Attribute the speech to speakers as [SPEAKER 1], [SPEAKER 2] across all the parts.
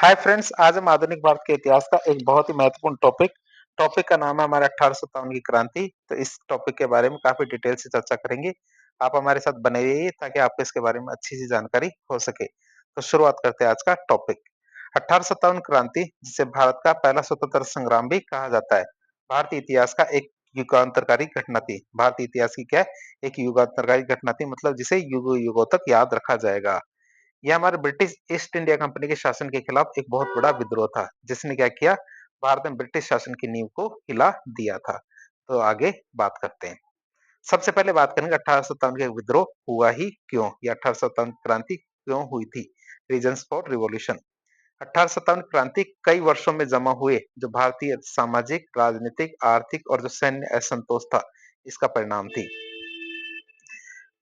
[SPEAKER 1] Hi friends, आज हम आधुनिक भारत के इतिहास का एक बहुत ही महत्वपूर्ण टॉपिक का नाम है हमारे 1857 की क्रांति। तो इस टॉपिक के बारे में काफी डिटेल से चर्चा करेंगे। आप हमारे साथ बने रहिए ताकि आपको इसके बारे में अच्छी सी जानकारी हो सके। तो शुरुआत करते हैं आज का टॉपिक। 1857 क्रांति, जिसे भारत का पहला स्वतंत्रता संग्राम भी कहा जाता है, भारतीय इतिहास का एक युगांतरकारी घटना थी। भारतीय इतिहास की क्या है? एक युगांतरकारी घटना थी, मतलब जिसे युगों युगों तक याद रखा जाएगा। यह हमारे ब्रिटिश ईस्ट इंडिया कंपनी के शासन के खिलाफ एक बहुत बड़ा विद्रोह था, जिसने क्या किया? भारत में ब्रिटिश शासन की नींव को हिला दिया था। तो आगे बात करते हैं। सबसे पहले बात करेंगे 1857 के विद्रोह हुआ ही क्यों, या 1857 क्रांति क्यों हुई थी। Reasons for revolution. 1857 क्रांति कई वर्षों में जमा हुए जो भारतीय सामाजिक, राजनीतिक, आर्थिक और जो सैन्य असंतोष था, इसका परिणाम थी।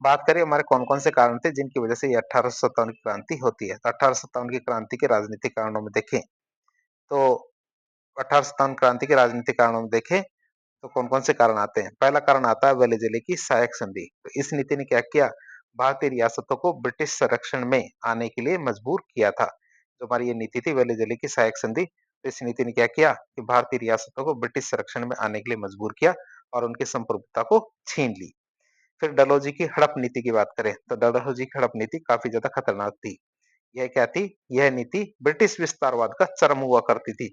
[SPEAKER 1] बात करें हमारे कौन-कौन से कारण थे जिनकी वजह से ये 1857 की क्रांति होती है। तो 1857 की क्रांति के राजनीतिक कारणों में देखें, तो 1857 क्रांति के राजनीतिक कारणों में देखें तो कौन-कौन से कारण आते हैं। पहला कारण आता है वेले-ज़ेले की सहायक संधि। तो इस नीति ने क्या किया? भारतीय रियासतों को ब्रिटिश संरक्षण में आने के लिए मजबूर किया था। जो हमारी ये नीति थी वेले-ज़ेले की सहायक संधि, तो इस नीति ने क्या किया कि भारतीय रियासतों को ब्रिटिश संरक्षण में आने के लिए मजबूर किया और उनकी संप्रभुता को छीन ली। फिर डलहौजी की हड़प नीति की बात करें तो डलहौजी की हड़प नीति काफी ज्यादा खतरनाक थी। यह क्या थी? यह नीति ब्रिटिश विस्तारवाद का चरम हुआ करती थी,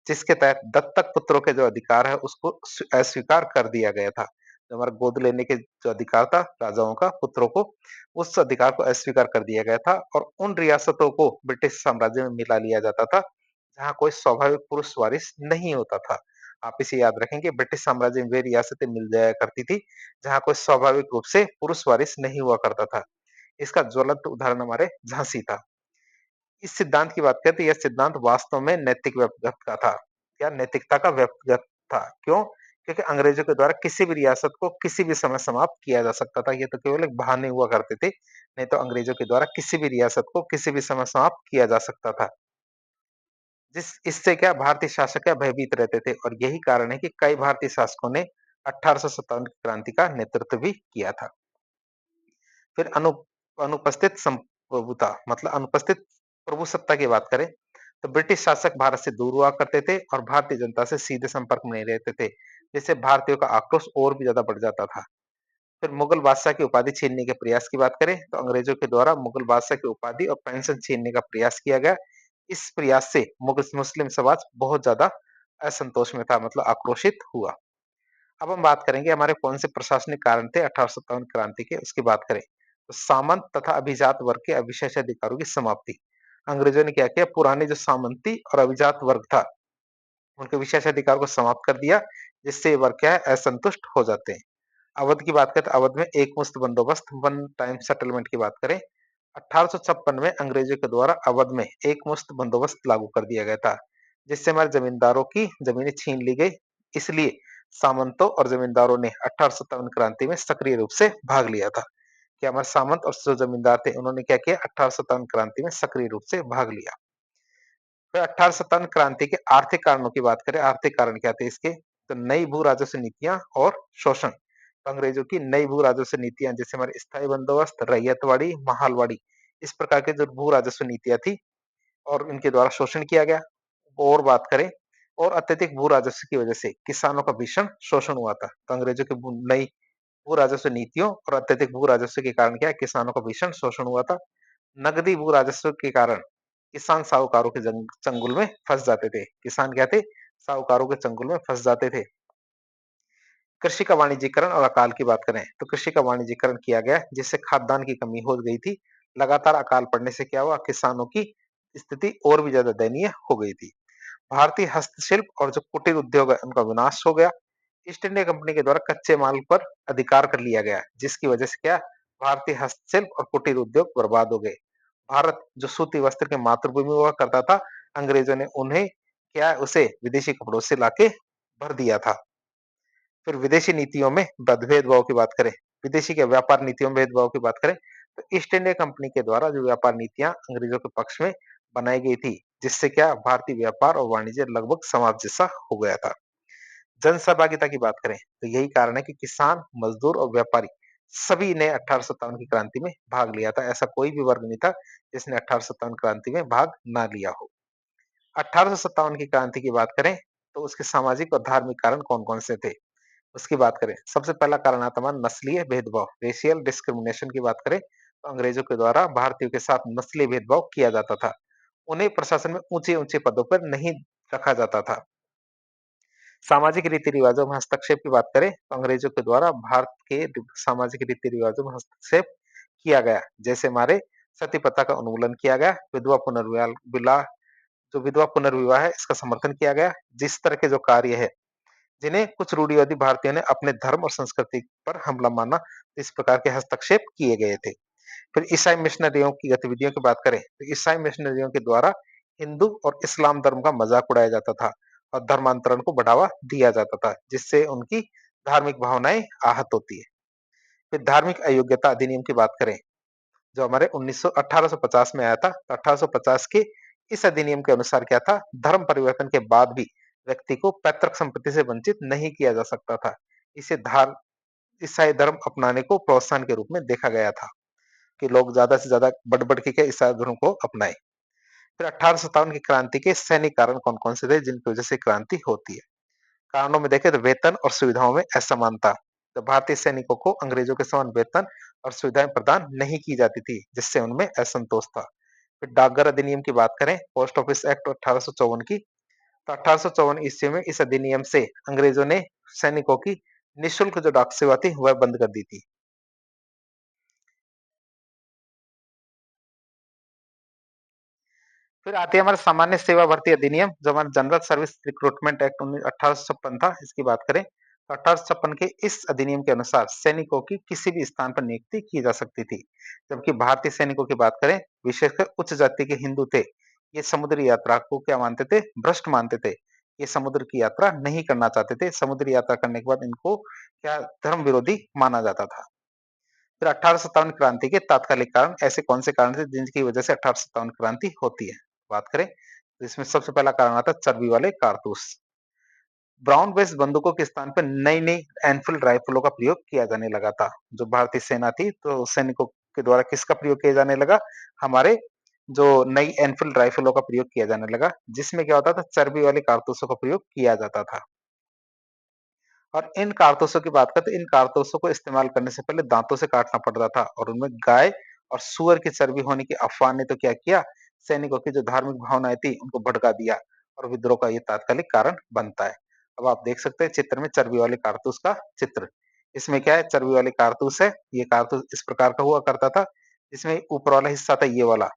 [SPEAKER 1] जिसके तहत दत्तक पुत्रों के जो अधिकार है उसको अस्वीकार कर दिया गया था। जो हमारा गोद लेने के जो अधिकार था राजाओं का पुत्रों को, उस अधिकार को अस्वीकार कर दिया गया था और उन रियासतों को ब्रिटिश साम्राज्य में मिला लिया जाता था जहां कोई स्वाभाविक पुरुष वारिस नहीं होता था। आप इसे याद रखेंगे, ब्रिटिश साम्राज्य में वे रियासतें मिल जाया करती थी जहां कोई स्वाभाविक रूप से पुरुष वारिस नहीं हुआ करता था। इसका ज्वलंत उदाहरण हमारे झांसी था। इस सिद्धांत की बात करें तो यह सिद्धांत वास्तव में नैतिक व्यक्तिगत का था, या नैतिकता का व्यक्तिगत था। क्यों? क्योंकि अंग्रेजों के द्वारा किसी भी रियासत को किसी भी समय समाप्त किया जा सकता था। ये तो केवल एक बहाने हुआ करते थे, नहीं तो अंग्रेजों के द्वारा किसी भी रियासत को किसी भी समय समाप्त किया जा सकता था। जिस इससे क्या भारतीय शासक क्या भयभीत रहते थे, और यही कारण है कि कई भारतीय शासकों ने 1857 की क्रांति का नेतृत्व भी किया था। फिर अनुपस्थित संप्रभुता, मतलब अनुपस्थित प्रभुसत्ता की बात करें तो ब्रिटिश शासक भारत से दूर हुआ करते थे और भारतीय जनता से सीधे संपर्क में नहीं रहते थे, जिससे भारतीयों का आक्रोश और भी ज्यादा बढ़ जाता था। फिर मुगल बादशाह की उपाधि छीनने के प्रयास की बात करें तो अंग्रेजों के द्वारा मुगल बादशाह की उपाधि और पेंशन छीनने का प्रयास किया गया। इस प्रयास से मुस्लिम समाज बहुत ज्यादा असंतोष में था, मतलब आक्रोशित हुआ। अब हम बात करेंगे हमारे कौन से प्रशासनिक कारण थे 1857 क्रांति के, उसकी बात करें तो सामंत तथा अभिजात वर्ग के अविशेष अधिकारों की समाप्ति। अंग्रेजों ने क्या किया? पुराने जो सामंती और अभिजात वर्ग था, उनके विशेष अधिकार को समाप्त कर दिया, जिससे ये वर्ग क्या है? असंतुष्ट हो जाते हैं। अवध की बात करें तो अवध में एक मुश्त बंदोबस्त, वन टाइम सेटलमेंट की बात करें 1856 में अंग्रेजों के द्वारा अवध में एक मुश्त बंदोबस्त लागू कर दिया गया था, जिससे हमारे जमींदारों की जमीनें छीन ली गई। इसलिए सामंतों और जमींदारों ने 1857 क्रांति में सक्रिय रूप से भाग लिया था। कि हमारे सामंत और जो जमींदार थे उन्होंने क्या किया? 1857 क्रांति में सक्रिय रूप से भाग लिया। फिर 1857 क्रांति के आर्थिक कारणों की बात करें, आर्थिक कारण क्या थे इसके? तो नई भू राजस्व नीतियां और शोषण। तो अंग्रेजों की नई भू राजस्व नीतियां, जैसे हमारे स्थायी बंदोबस्त, रैयतवाड़ी, महालवाड़ी, इस प्रकार के जो भू राजस्व नीतियां थी, और इनके द्वारा शोषण किया गया। और बात करें, और अत्यधिक भू राजस्व की वजह से किसानों का भीषण शोषण हुआ था। तो अंग्रेजों की नई भू राजस्व नीतियों और अत्यधिक भू राजस्व के कारण क्या है? किसानों का भीषण शोषण हुआ था। नकदी भू राजस्व के कारण किसान साहूकारों के चंगुल में फंस जाते थे। किसान क्या थे? साहूकारों के चंगुल में फंस जाते थे। कृषि का वाणिज्यीकरण और अकाल की बात करें तो कृषि का वाणिज्यीकरण किया गया, जिससे खाद्यान्न की कमी हो गई थी। लगातार अकाल पड़ने से क्या हुआ? किसानों की स्थिति और भी ज्यादा दयनीय हो गई थी। भारतीय हस्तशिल्प और जो कुटीर उद्योग है उनका विनाश हो गया। ईस्ट इंडिया कंपनी के द्वारा कच्चे माल पर अधिकार कर लिया गया, जिसकी वजह से क्या? भारतीय हस्तशिल्प और कुटीर उद्योग बर्बाद हो गए। भारत जो सूती वस्त्र की मातृभूमि हुआ करता था, अंग्रेजों ने उन्हें क्या है? उसे विदेशी कपड़ों से लाके भर दिया था। फिर विदेशी नीतियों में भेदभाव की बात करें, विदेशी के व्यापार नीतियों में भेदभाव की बात करें तो ईस्ट इंडिया कंपनी के द्वारा जो व्यापार नीतियां अंग्रेजों के पक्ष में बनाई गई थी, जिससे क्या? भारतीय व्यापार और वाणिज्य लगभग समाप्त जैसा हो गया था। जन सहभागिता की बात करें तो यही कारण है कि किसान, मजदूर और व्यापारी सभी ने 1857 की क्रांति में भाग लिया था। ऐसा कोई भी वर्ग नहीं था जिसने 1857 क्रांति में भाग ना लिया हो। 1857 की क्रांति की बात करें, तो उसके सामाजिक और धार्मिक कारण कौन-कौन से थे? उसकी बात करें, सबसे पहला कारण आता है हमारा नस्लीय भेदभाव, रेशियल डिस्क्रिमिनेशन की बात करें, तो अंग्रेजों के द्वारा भारतीयों के साथ नस्लीय भेदभाव किया जाता था। उन्हें प्रशासन में ऊँचे-ऊँचे पदों पर नहीं रखा जाता था। सामाजिक रीति-रिवाजों में हस्तक्षेप की बात करें, तो अंग्रेजों के द्वारा भारत के सामाजिक रीति-रिवाजों में हस्तक्षेप किया गया। जैसे हमारे सती प्रथा का उन्मूलन किया गया, विधवा पुनर्विवाह है, इसका समर्थन किया गया। जिस तरह के जो कार्य है, जिन्हें कुछ रूढ़िवादी भारतीयों ने अपने धर्म और संस्कृति पर हमला माना, इस प्रकार के हस्तक्षेप किए गए थे। फिर ईसाई मिशनरियों की गतिविधियों की बात करें, तो ईसाई मिशनरियों के द्वारा हिंदू और इस्लाम धर्म का मजाक उड़ाया जाता था और धर्मांतरण को बढ़ावा दिया जाता था, जिससे उनकी धार्मिक भावनाएं आहत होती है। फिर धार्मिक अयोग्यता अधिनियम की बात करें, जो हमारे 1850 में आया था, तो 1850 के इस अधिनियम के अनुसार क्या था, धर्म परिवर्तन के बाद भी व्यक्ति को पैतृक संपत्ति से वंचित नहीं किया जा सकता था। इसे धार ईसाई धर्म अपनाने को प्रोत्साहन के रूप में देखा गया था कि लोग ज्यादा से ज्यादा बढ़-बढ़ के क्या ईसाई धर्म को अपनाएं। फिर 1857 की क्रांति के सैनिक कारण कौन-कौन से थे जिनकी वजह से क्रांति होती है? कारणों में देखें तो वेतन और सुविधाओं में असमानता। तो भारतीय सैनिकों को अंग्रेजों के समान वेतन और सुविधाएं प्रदान नहीं की जाती थी, जिससे उनमें असंतोष था। फिर डाकघर अधिनियम की बात करें, पोस्ट ऑफिस एक्ट 1854 की, तो 1854 ईस्वी में इस अधिनियम से अंग्रेजों ने सैनिकों की निःशुल्क जो डाक सेवा थी वह बंद कर दी थी। फिर आती है हमारा सामान्य सेवा भर्ती अधिनियम, जो हमारा जनरल सर्विस रिक्रूटमेंट एक्ट 1856 था, इसकी बात करें तो 1856 के इस अधिनियम के अनुसार सैनिकों की किसी भी स्थान पर नियुक्ति की जा सकती थी। जबकि भारतीय सैनिकों की बात करें, विशेषकर उच्च जाति के हिंदू थे, ये समुद्री यात्रा को क्या मानते थे, भ्रष्ट मानते थे। ये समुद्र की यात्रा नहीं करना चाहते थे। समुद्री यात्रा करने के बाद इनको क्या धर्म विरोधी माना जाता था। फिर 1857 क्रांति के तात्कालिक कारण, ऐसे कौन से कारण थे जिनकी वजह से 1857 क्रांति होती है? बात करें तो इसमें सबसे पहला कारण आता है चर्बी वाले कारतूस। ब्राउन बेस बंदूकों के स्थान पर नई नई एनफील्ड राइफलों का प्रयोग किया जाने लगा था। जो भारतीय सेना थी, तो सैनिकों के द्वारा किसका प्रयोग किया जाने लगा, हमारे जो नई एनफील्ड राइफलों का प्रयोग किया जाने लगा, जिसमें क्या होता था, चर्बी वाले कारतूसों का प्रयोग किया जाता था। और इन कारतूसों की बात करें तो इन कारतूसों को इस्तेमाल करने से पहले दांतों से काटना पड़ता था और उनमें गाय और सूअर की चर्बी होने की अफवाह ने तो क्या किया, सैनिकों की जो धार्मिक भावनाएं थी उनको भड़का दिया और विद्रोह का ये तात्कालिक कारण बनता है। अब आप देख सकते हैं चित्र में चर्बी वाले कारतूस का चित्र। इसमें क्या है, चर्बी वाले कारतूस है। ये कारतूस इस प्रकार का हुआ करता था, जिसमें ऊपर वाला हिस्सा था ये वाला,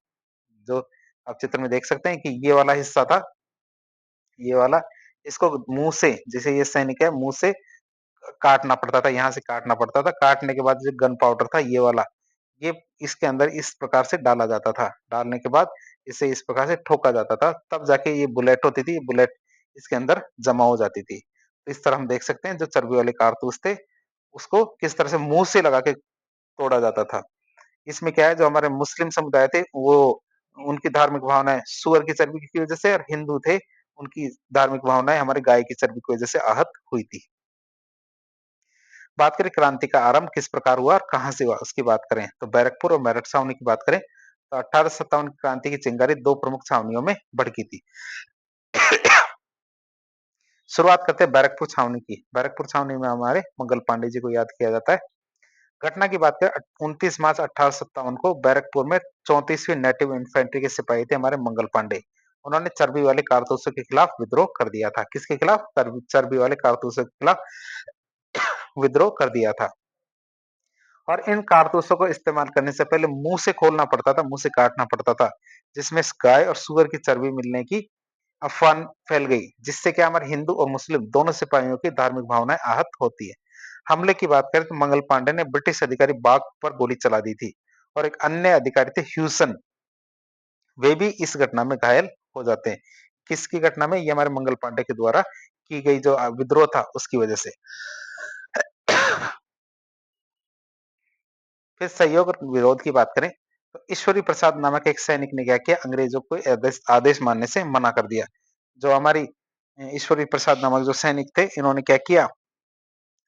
[SPEAKER 1] जो आप चित्र में देख सकते हैं कि ये वाला हिस्सा था, ये वाला। इसको मुंह से, जैसे ये सैनिक है, मुंह से काटना पड़ता था, यहाँ से काटना पड़ता था। काटने के बाद जो गन पाउडर था ये वाला, ये इसके अंदर इस प्रकार से डाला जाता था। डालने के बाद इसे इस प्रकार से ठोका जाता था, तब जाके ये बुलेट होती थी, बुलेट इसके अंदर जमा हो जाती थी। तो इस तरह हम देख सकते हैं जो चर्बी वाले कारतूस थे, उसको किस तरह से मुँह से लगा के तोड़ा जाता था। इसमें क्या है, जो हमारे मुस्लिम समुदाय थे, वो उनकी धार्मिक भावनाएँ सूअर की चर्बी की वजह से, और हिंदू थे, उनकी धार्मिक भावनाएँ हमारे गाय की चर्बी की वजह से आहत हुई थी। बात करें क्रांति का आरंभ किस प्रकार हुआ और कहाँ से हुआ, उसकी बात करें तो बैरकपुर और मेरठ छावनी की बात करें तो 1857 क्रांति की चिंगारी दो प्रमुख छावनियों में भड़की थी। शुरुआत करते हैं बैरकपुर छावनी की। बैरकपुर छावनी में हमारे मंगल पांडे जी को याद किया जाता है। घटना की बात करें 29 मार्च 1857 को बैरकपुर में 34वीं नेटिव इन्फेंट्री के सिपाही थे हमारे मंगल पांडे। उन्होंने चर्बी वाले कारतूसों के खिलाफ विद्रोह कर दिया था। किसके खिलाफ? चर्बी वाले कारतूसों के खिलाफ विद्रोह कर दिया था। और इन कारतूसों को इस्तेमाल करने से पहले मुंह से खोलना पड़ता था, मुंह से काटना पड़ता था, जिसमें गाय और सूअर की चर्बी मिलने की अफवाह फैल गई, जिससे क्या हमारे हिंदू और मुस्लिम दोनों सिपाहियों की धार्मिक भावनाएं आहत होती है। हमले की बात करें तो मंगल पांडे ने ब्रिटिश अधिकारी बाग पर गोली चला दी थी और एक अन्य अधिकारी थे ह्यूसन, वे भी इस घटना में घायल हो जाते हैं। किसकी घटना में? ये हमारे मंगल पांडे के द्वारा की गई जो विद्रोह था उसकी वजह से। फिर सहयोग और विरोध की बात करें तो ईश्वरी प्रसाद नामक एक सैनिक ने क्या किया, अंग्रेजों को आदेश आदेश मानने से मना कर दिया। जो हमारी ईश्वरी प्रसाद नामक जो सैनिक थे, इन्होंने क्या किया,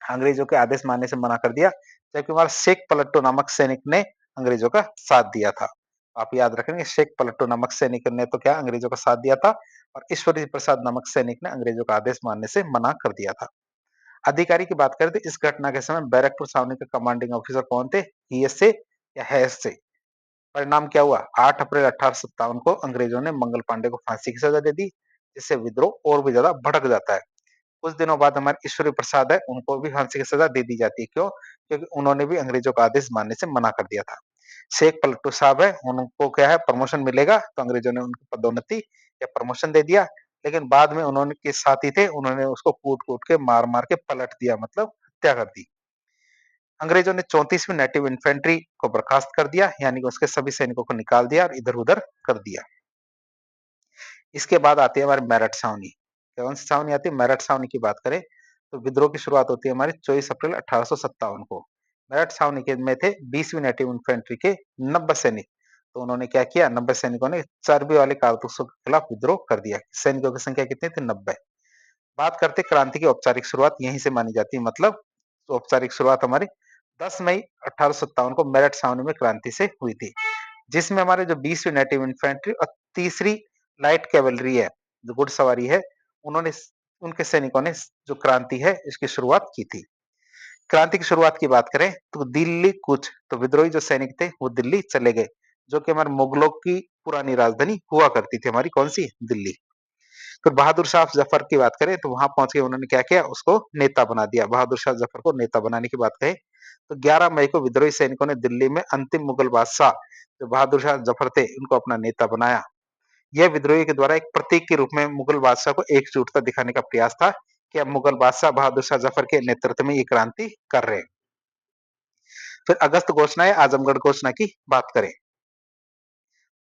[SPEAKER 1] अंग्रेजों के आदेश मानने से मना कर दिया, जबकि हमारा शेख पलटो नामक सैनिक ने अंग्रेजों का साथ दिया था। आप याद रखेंगे शेख पलटू नामक सैनिक ने तो क्या अंग्रेजों का साथ दिया था और ईश्वरी प्रसाद नामक सैनिक ने अंग्रेजों का आदेश मानने से मना कर दिया था। अधिकारी की बात करें तो इस घटना के समय बैरकपुर छावनी के कमांडिंग ऑफिसर कौन थे? ईएसए या हैस से? परिणाम क्या हुआ? 8 अप्रैल 1857 को अंग्रेजों ने मंगल पांडे को फांसी की सजा दे दी, जिससे विद्रोह और भी ज्यादा भड़क जाता है। कुछ दिनों बाद हमारे ईश्वरी प्रसाद है, उनको भी फांसी की सजा दे दी जाती है। क्यों? क्योंकि उन्होंने भी अंग्रेजों का आदेश मानने से मना कर दिया था। शेख पलटू साहब है, उनको क्या है प्रमोशन मिलेगा, तो अंग्रेजों ने उनको पदोन्नति या प्रमोशन दे दिया, लेकिन बाद में उन्होंने के साथी थे, उन्होंने उसको कूट-कूट के मार-मार के पलट दिया, मतलब हत्या कर दी। अंग्रेजों ने 34वीं नेटिव इन्फेंट्री को बर्खास्त कर दिया, यानी कि उसके सभी सैनिकों को निकाल दिया और इधर-उधर कर दिया। इसके बाद आती है हमारी मेरठ छावनी। कौन सी छावनी आती है? मेरठ छावनी की बात करें तो विद्रोह की शुरुआत होती है हमारी 24 अप्रैल 1857 को। मेरठ छावनी के में थे 20वीं नेटिव इन्फेंट्री के 90 सैनिक। तो उन्होंने क्या किया? 90 सैनिकों ने चर्बी वाले कारतूसों के खिलाफ विद्रोह कर दिया। सैनिकों की संख्या कितनी थी? 90। बात करते क्रांति की औपचारिक शुरुआत यहीं से मानी जाती है, मतलब तो औपचारिक शुरुआत हमारी 10 मई 1857 को मेरठ छावनी में क्रांति से हुई थी, जिसमें हमारे जो 20वीं नेटिव इन्फेंट्री और तीसरी लाइट कैवलरी है, जो घुड़सवारी है, उन्होंने उनके सैनिकों ने जो क्रांति है इसकी शुरुआत की थी। क्रांति की शुरुआत की बात करें तो दिल्ली कूच, तो विद्रोही जो सैनिक थे वो दिल्ली चले गए, जो कि हमारे मुगलों की पुरानी राजधानी हुआ करती थी, हमारी कौन सी? दिल्ली। फिर बहादुर शाह जफर की बात करें तो वहां पहुंच के उन्होंने क्या किया? उसको नेता बना दिया। बहादुर शाह जफर को नेता बनाने की बात कहें तो 11 मई को विद्रोही सैनिकों ने दिल्ली में अंतिम मुगल बादशाह जो बहादुर शाह जफर थे इनको अपना नेता बनाया। यह विद्रोही के द्वारा एक प्रतीक के रूप में मुगल बादशाह को एकजुटता दिखाने का प्रयास था कि अब मुगल बादशाह बहादुर शाह जफर के नेतृत्व में ये क्रांति कर रहे हैं। फिर अगस्त घोषणा या आजमगढ़ घोषणा की बात करें,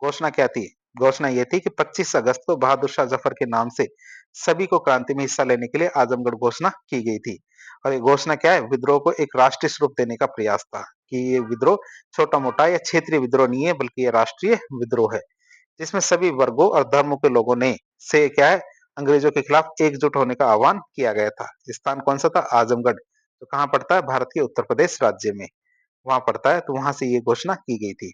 [SPEAKER 1] घोषणा क्या थी? घोषणा ये थी कि 25 अगस्त को बहादुर शाह जफर के नाम से सभी को क्रांति में हिस्सा लेने के लिए आजमगढ़ घोषणा की गई थी। और ये घोषणा क्या है? विद्रोह को एक राष्ट्रीय स्वरूप देने का प्रयास था कि ये विद्रोह छोटा-मोटा या क्षेत्रीय विद्रोह नहीं है, बल्कि ये राष्ट्रीय विद्रोह है, जिसमें सभी वर्गों और धर्मों के लोगों ने से क्या है अंग्रेजों के खिलाफ एकजुट होने का आह्वान किया गया था। स्थान कौन सा था? आजमगढ़। तो कहाँ पड़ता है? भारत के उत्तर प्रदेश राज्य में वहां पड़ता है, तो वहां से ये घोषणा की गई थी।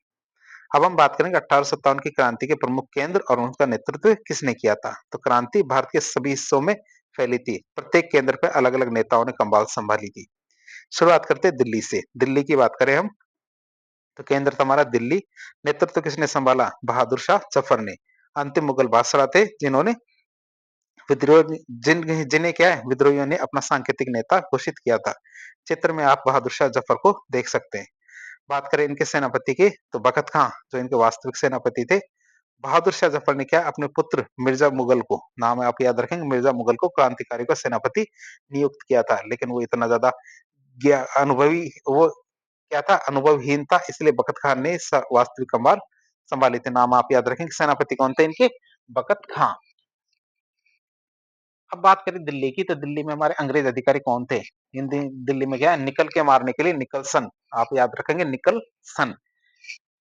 [SPEAKER 1] अब हम बात करेंगे 1857 की क्रांति के प्रमुख केंद्र और उनका नेतृत्व किसने किया था। तो क्रांति भारत के सभी हिस्सों में फैली थी, प्रत्येक केंद्र पर अलग अलग नेताओं ने कमान संभाली थी। शुरुआत करते हैं दिल्ली से। दिल्ली की बात करें हम तो केंद्र था हमारा दिल्ली। नेतृत्व किसने संभाला? बहादुर शाह जफर ने। अंतिम मुगल बादशाह थे जिन्होंने विद्रोह जिन्हें क्या है विद्रोहियों ने अपना सांकेतिक नेता घोषित किया था। चित्र में आप बहादुर शाह जफर को देख सकते हैं। बात करें इनके सेनापति की तो बखत खां जो इनके वास्तविक सेनापति थे। बहादुर शाह जफर ने क्या अपने पुत्र मिर्जा मुगल को, नाम आप याद रखेंगे, मिर्जा मुगल को क्रांतिकारी का सेनापति नियुक्त किया था, लेकिन वो इतना ज्यादा अनुभवी वो क्या था? अनुभवहीन था, इसलिए बखत खान ने वास्तविक कमान संभाली थी। नाम आप याद रखेंगे। सेनापति कौन थे इनके? बखत खां। अब बात करें दिल्ली की तो दिल्ली में हमारे अंग्रेज अधिकारी कौन थे? दिल्ली में क्या है निकल के मारने के लिए निकलसन, आप याद रखेंगे निकलसन।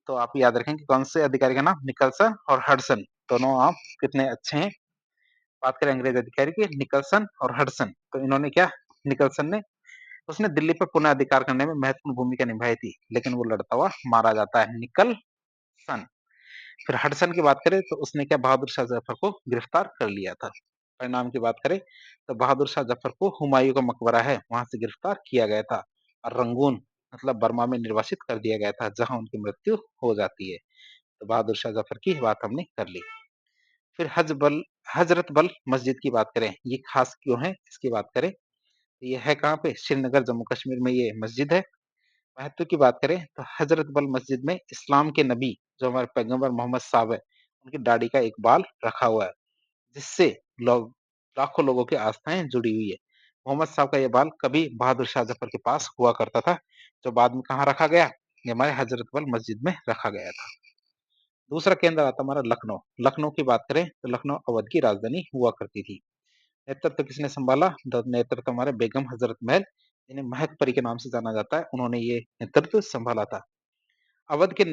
[SPEAKER 1] तो आप याद रखेंगे कौन से अधिकारी का नाम? निकलसन और हडसन। दोनों आप कितने अच्छे हैं। बात करें अंग्रेज अधिकारी की, निकलसन और हडसन, तो इन्होंने क्या निकलसन ने उसने दिल्ली पर पुनः अधिकार करने में महत्वपूर्ण भूमिका निभाई थी, लेकिन वो लड़ता हुआ मारा जाता है। निकलसन। फिर हडसन की बात करें तो उसने क्या बहादुर शाह जफर को गिरफ्तार कर लिया था। परिणाम की बात करें तो बहादुर शाह जफर को हुमायूं का मकबरा है वहां से गिरफ्तार किया गया था और रंगून मतलब बर्मा में निर्वासित कर दिया गया था, जहां उनकी मृत्यु हो जाती है। तो बहादुर शाह जफर की बात हमने कर ली। फिर हजरत बल मस्जिद की बात करें, ये खास क्यों है इसकी बात करें तो ये है कहाँ पे? श्रीनगर जम्मू कश्मीर में ये मस्जिद है। महत्व की बात करें तो हजरत बल मस्जिद में इस्लाम के नबी जो हमारे पैगंबर मोहम्मद साहब है उनकी दाढ़ी का एक बाल रखा हुआ है, जिससे लोग लाखों लोगों की आस्थाएं जुड़ी हुई है। मोहम्मद साहब का ये बाल कभी बहादुर शाह जफर के पास हुआ करता था, जो बाद में कहाँ रखा गया? ये हमारे हजरत बल मस्जिद में रखा गया था। दूसरा केंद्र आता हमारा लखनऊ। लखनऊ की बात करें तो लखनऊ अवध की राजधानी हुआ करती थी। नेतृत्व किसने संभाला? तो नेतृत्व हमारे बेगम हजरत महल, जिन्हें महक परी के नाम से जाना जाता है, उन्होंने ये नेतृत्व संभाला था। अवध के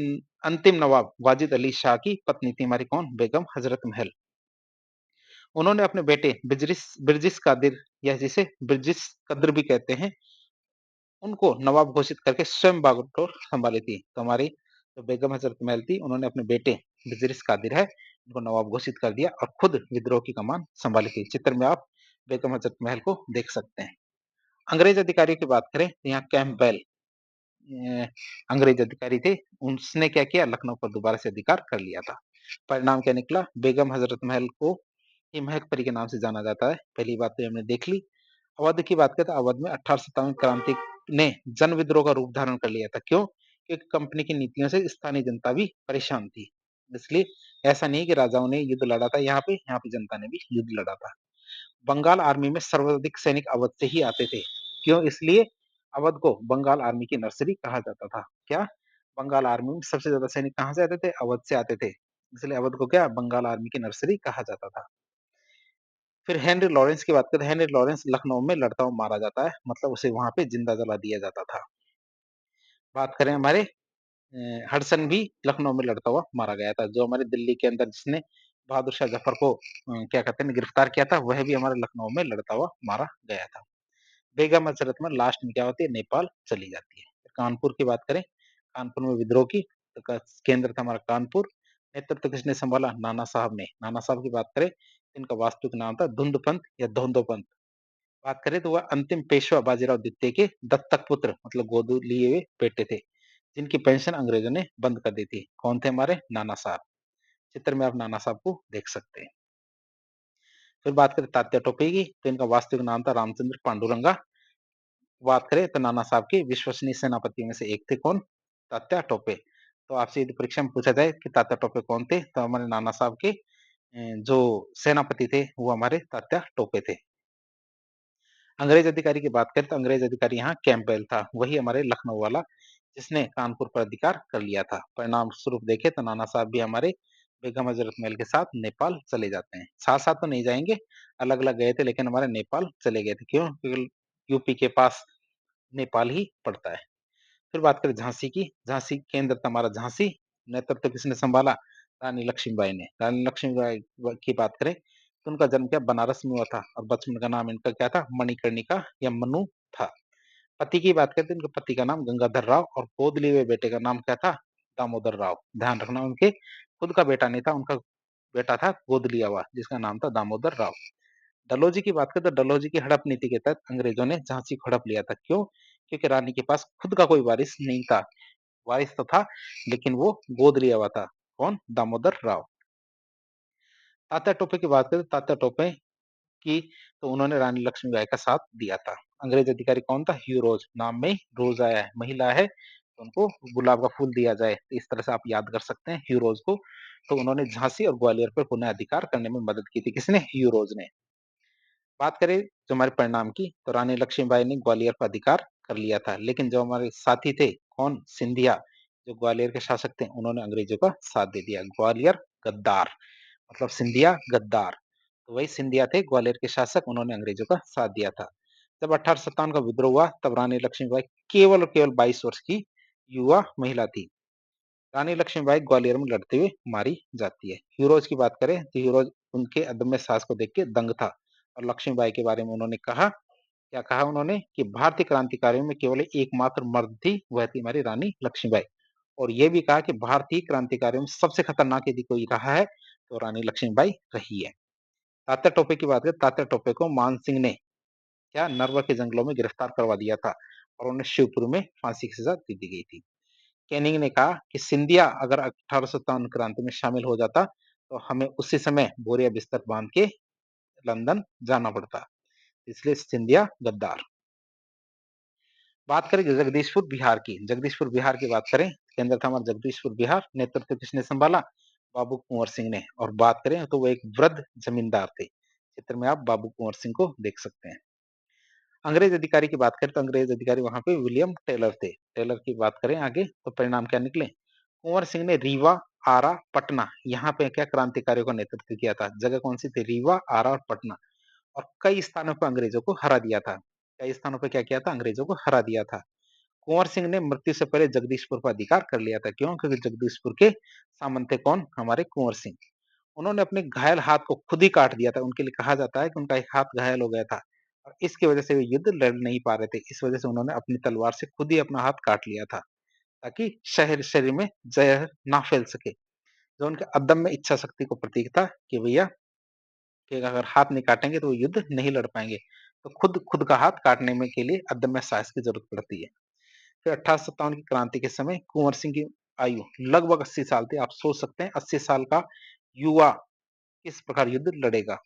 [SPEAKER 1] अंतिम नवाब वाजिद अली शाह की पत्नी थी हमारी कौन? बेगम हजरत महल। उन्होंने अपने बेटे बिजरिस बिरजिस कादिर या जिसे बिरजिस कद्र भी कहते हैं, उनको नवाब घोषित करके स्वयं बागडोर संभाली थी। तो हमारी जो बेगम हज़रत महल थी, उन्होंने अपने बेटे वज़ीर कादिर है, उनको नवाब घोषित कर दिया और खुद विद्रोह की कमान सँभाली थी। चित्र में आप बेगम हज़रत महल को देख सकते हैं। अंग्रेज़ अधिकारियों की बात करें तो यहाँ कैंपबेल अंग्रेज अधिकारी थे, उसने क्या किया, लखनऊ पर दोबारा से अधिकार कर लिया था। परिणाम क्या निकला, बेगम हजरत महल को ही महक परी के नाम से जाना जाता है। पहली बात तो हमने देख ली। अवध की बात करें तो अवध में 1857 क्रांति ने जन विद्रोह का रूप धारण कर लिया था। क्यों? क्योंकि कंपनी की नीतियों से स्थानीय जनता भी परेशान थी। इसलिए ऐसा नहीं कि राजाओं ने युद्ध लड़ा था, यहाँ पे जनता ने भी युद्ध लड़ा था। बंगाल आर्मी में सर्वाधिक सैनिक अवध से ही आते थे। क्यों? इसलिए अवध को बंगाल आर्मी की नर्सरी कहा जाता था। क्या? बंगाल आर्मी में सबसे ज्यादा सैनिक कहाँ से आते थे? अवध से आते थे। इसलिए अवध को क्या, बंगाल आर्मी की नर्सरी कहा जाता था। फिर हेनरी लॉरेंस की बात करें, हेनरी लॉरेंस लखनऊ में लड़ता हुआ मारा जाता है, मतलब उसे वहां पे जिंदा जला दिया जाता था। बात करें हमारे हडसन भी लखनऊ में लड़ता हुआ मारा गया था। जो हमारे दिल्ली के अंदर जिसने बहादुर शाह जफर को क्या कहते हैं, गिरफ्तार किया था, वह भी हमारे लखनऊ में लड़ता हुआ मारा गया था। बेगम हजरत में लास्ट में क्या होती है, नेपाल चली जाती है। कानपुर की बात करें, कानपुर में विद्रोह की तो केंद्र था हमारा कानपुर। नेतृत्व किसने संभाला? नाना साहब ने। नाना साहब की बात करें, इनका वास्तविक नाम था धुंधपंत या धोंदोपंत। बात करें तो वह अंतिम पेशवा बाजीराव द्वितीय के दत्तक पुत्र, मतलब गोद लिए हुए बेटे थे, जिनकी पेंशन अंग्रेजों ने बंद कर दी थी। कौन थे? हमारे नाना साहब। चित्र में आप नाना साहब को देख सकते हैं। फिर बात करें तात्या टोपे की, तो इनका वास्तविक नाम था रामचंद्र पांडुरंगा। बात करें तो नाना साहब के विश्वसनीय सेनापतियों में से एक थे। कौन? तात्या टोपे। तो आपसे यदि परीक्षा में पूछा जाए कि तात्या टोपे कौन थे, तो हमारे नाना साहब के जो सेनापति थे वो हमारे तात्या टोपे थे। अंग्रेज अधिकारी की बात करें तो अंग्रेज अधिकारी यहाँ कैंपबेल था, वही हमारे लखनऊ वाला, जिसने कानपुर पर अधिकार कर लिया था। परिणाम स्वरूप देखे तो नाना साहब भी हमारे बेगम हजरत महल के साथ नेपाल चले जाते हैं। साथ साथ तो नहीं जाएंगे, अलग अलग गए थे, लेकिन हमारे नेपाल चले गए थे। क्यों? क्योंकि यूपी के पास नेपाल ही पड़ता है। फिर बात करें झांसी की, झांसी केंद्र था हमारा झांसी। नेतृत्व किसने संभाला? रानी लक्ष्मीबाई ने। रानी लक्ष्मीबाई की बात करें तो उनका जन्म क्या, बनारस में हुआ था, और बचपन का नाम इनका क्या था? मणिकर्णिका या मनु था। पति की बात करते हैं, इनके पति का नाम गंगाधर राव, और गोद लिए हुए बेटे का नाम क्या था? दामोदर राव। ध्यान रखना, उनके खुद का बेटा नहीं था, उनका बेटा था गोद लिया हुआ, जिसका नाम था दामोदर राव। डलहौजी की बात करें तो डलहौजी की हड़प नीति के तहत अंग्रेजों ने झांसी को हड़प लिया था। क्यों? क्योंकि रानी के पास खुद का कोई वारिस नहीं था। वारिस तो था, लेकिन वो गोद लिया हुआ था। कौन? दामोदर राव। तात्या टोपे की बात करें, तात्या टोपे की तो उन्होंने रानी लक्ष्मीबाई का साथ दिया था। अंग्रेज अधिकारी कौन था? ह्यू रोज। नाम में रोज आया है, महिला है तो उनको गुलाब का फूल दिया जाए, तो इस तरह से आप याद कर सकते हैं ह्यू रोज को। तो उन्होंने झांसी और ग्वालियर पर पुनः अधिकार करने में मदद की थी। किसने? ह्यू रोज ने। बात करें जो हमारे परिणाम की, तो रानी लक्ष्मीबाई ने ग्वालियर पर अधिकार कर लिया था, लेकिन जो हमारे साथी थे, कौन? सिंधिया, जो ग्वालियर के शासक थे, उन्होंने अंग्रेजों का साथ दे दिया। ग्वालियर गद्दार, मतलब सिंधिया गद्दार। तो वही सिंधिया थे ग्वालियर के शासक, उन्होंने अंग्रेजों का साथ दिया था। जब 1857 का विद्रोह हुआ, तब रानी लक्ष्मीबाई केवल और केवल 22 वर्ष की युवा महिला थी। रानी लक्ष्मीबाई ग्वालियर में लड़ते हुए मारी जाती है। हीरोज की बात करें तो हीरोज उनके अदम्य साहस को देख के दंग था, और लक्ष्मीबाई के बारे में उन्होंने कहा, क्या कहा उन्होंने? कि भारतीय क्रांतिकारियों में केवल एकमात्र मर्द थी, वह थी हमारी रानी लक्ष्मीबाई। और यह भी कहा कि भारतीय क्रांतिकारियों में सबसे खतरनाक यदि कोई रहा है तो रानी लक्ष्मीबाई रही है। तात्या टोपे की बात करें, तात्या टोपे को मान सिंह ने क्या, नरवा के जंगलों में गिरफ्तार करवा दिया था, और उन्हें शिवपुरी में फांसी की सजा दे दी गई थी। कैनिंग ने कहा कि सिंधिया अगर 1857 क्रांति में शामिल हो जाता तो हमें उसी समय बोरिया बिस्तर बांध के लंदन जाना पड़ता। इसलिए सिंधिया गद्दार। बात करें जगदीशपुर बिहार की, जगदीशपुर बिहार की बात करें, केंद्र था हमारा जगदीशपुर बिहार। नेतृत्व किसने संभाला? बाबू कुंवर सिंह ने। और बात करें तो वो एक वृद्ध जमींदार थे। चित्र में आप बाबू कुंवर सिंह को देख सकते हैं। अंग्रेज अधिकारी की बात करें तो अंग्रेज अधिकारी वहां पे विलियम टेलर थे। टेलर की बात करें आगे तो परिणाम क्या निकले? कुंवर सिंह ने रीवा, आरा, पटना, यहाँ पे क्या क्रांतिकारियों का नेतृत्व किया था। जगह कौन सी थी? रीवा, आरा और पटना। और कई स्थानों पर अंग्रेजों को हरा दिया था। कई स्थानों पर क्या किया था? अंग्रेजों को हरा दिया था। कुंवर सिंह ने मृत्यु से पहले जगदीशपुर पर अधिकार कर लिया था। क्यों? क्योंकि जगदीशपुर के सामंत थे कौन? हमारे कुंवर सिंह। उन्होंने अपने घायल हाथ को खुद ही काट दिया था। उनके लिए कहा जाता है कि उनका एक हाथ घायल हो गया था, और इसकी वजह से वे युद्ध लड़ नहीं पा रहे थे। इस वजह से उन्होंने अपनी तलवार से खुद ही अपना हाथ काट लिया था। ताकि शरीर में जहर ना फैल सके। जो उनके अदम्य इच्छा शक्ति को प्रतीक था कि भैया कि अगर हाथ नहीं काटेंगे तो वो युद्ध नहीं लड़ पाएँगे। तो खुद खुद का हाथ काटने में के लिए अदम्य साहस की ज़रूरत पड़ती है। फिर 1857 की क्रांति के समय कुंवर सिंह की आयु लगभग 80 साल थी। आप सोच सकते हैं 80 साल का युवा किस प्रकार युद्ध लड़ेगा।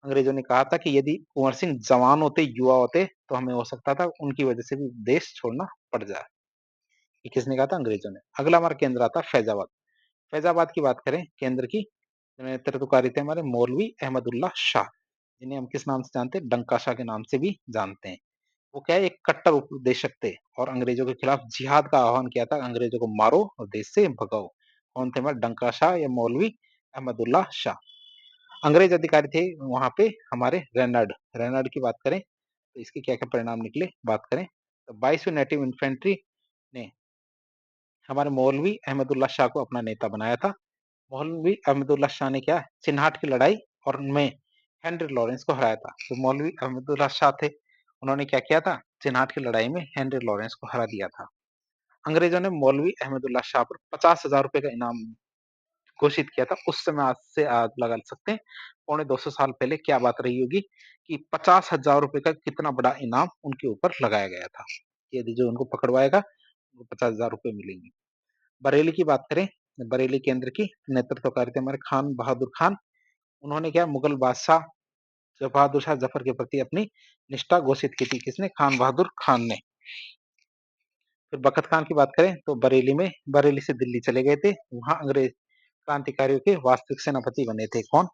[SPEAKER 1] अंग्रेजों ने कहा था कि यदि कुंवर सिंह जवान होते, युवा होते तो हमें हो सकता था उनकी वजह से भी देश छोड़ना पड़ जाए। ये किसने कहा था? अंग्रेजों ने। अगला हमारा केंद्र आता है फैजाबाद। फैजाबाद की बात करें केंद्र की, नेतृत्वकारी थे हमारे मौलवी अहमदुल्ला शाह, जिन्हें हम किस नाम से जानते हैं? डंका शाह के नाम से भी जानते हैं। वो क्या है? एक कट्टर उपदेशक थे और अंग्रेजों के खिलाफ जिहाद का आह्वान किया था, अंग्रेजों को मारो और देश से भगाओ। कौन थे हमारे? डंका शाह या मौलवी अहमदुल्ला शाह। अंग्रेज अधिकारी थे वहां पे हमारे रेनाल्ड। रेनाल्ड की बात करें तो इसके क्या क्या परिणाम निकले बात करें तो 22वीं नेटिव इन्फेंट्री ने हमारे मौलवी अहमदुल्ला शाह को अपना नेता बनाया था। मौलवी अहमदुल्ला शाह ने क्या चिन्हाट की लड़ाई और उनमें हेनरी लॉरेंस को हराया था। तो मौलवी अहमदुल्ला शाह थे, उन्होंने क्या किया था? चिन्हाट की लड़ाई में हेनरी लॉरेंस को हरा दिया था। अंग्रेजों ने मौलवी अहमदुल्ला शाह पर 50,000 रुपए का इनाम घोषित किया था। उस समय आज से आप लगा सकते हैं पौने 200 साल पहले क्या बात रही होगी कि 50,000 रुपए का कितना बड़ा इनाम उनके ऊपर लगाया गया था। यदि जो उनको पकड़वाएगा उनको 50,000 रुपए मिलेंगे। बरेली की बात करें, बरेली केंद्र की नेतृत्व थे हमारे खान बहादुर खान। उन्होंने क्या मुगल बादशाह बहादुर शाह जफर के प्रति अपनी निष्ठा घोषित की थी। किसने? खान बहादुर खान ने। फिर बखत खान की बात करें तो बरेली से दिल्ली चले गए थे। वहां अंग्रेज क्रांतिकारियों के वास्तविक सेनापति बने थे। कौन?